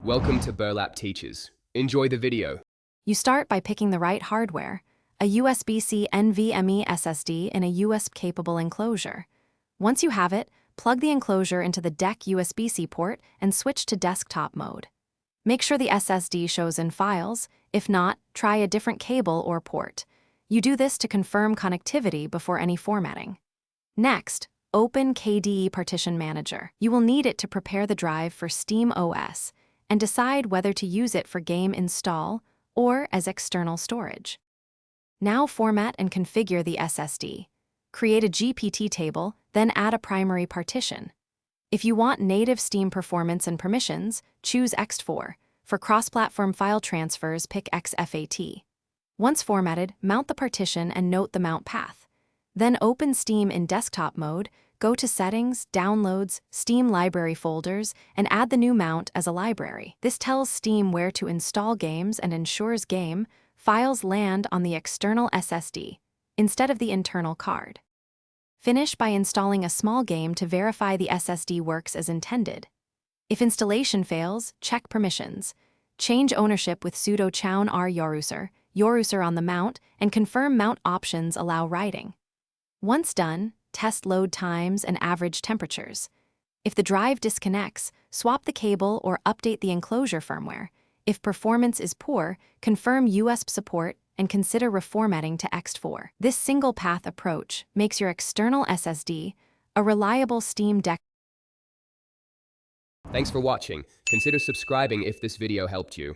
Welcome to Burlap Teachers. Enjoy the video. You start by picking the right hardware, a USB-C NVMe SSD in a USB-capable enclosure. Once you have it, plug the enclosure into the DEC USB-C port and switch to desktop mode. Make sure the SSD shows in files. If not, try a different cable or port. You do this to confirm connectivity before any formatting. Next, open KDE Partition Manager. You will need it to prepare the drive for Steam OS and decide whether to use it for game install or as external storage. Now format and configure the SSD. Create a GPT table, then add a primary partition. If you want native Steam performance and permissions, choose ext4. For cross-platform file transfers, pick XFAT. Once formatted, mount the partition and note the mount path. Then open Steam in desktop mode, go to Settings, Downloads, Steam Library folders, and add the new mount as a library. This tells Steam where to install games and ensures game files land on the external SSD instead of the internal card. Finish by installing a small game to verify the SSD works as intended. If installation fails, check permissions. Change ownership with sudo chown r yoruser on the mount, and confirm mount options allow writing. Once done, test load times and average temperatures. If the drive disconnects, swap the cable or update the enclosure firmware. If performance is poor, confirm USB support and consider reformatting to ext4. This single-path approach makes your external SSD a reliable Steam Deck. Thanks for watching. Consider subscribing if this video helped you.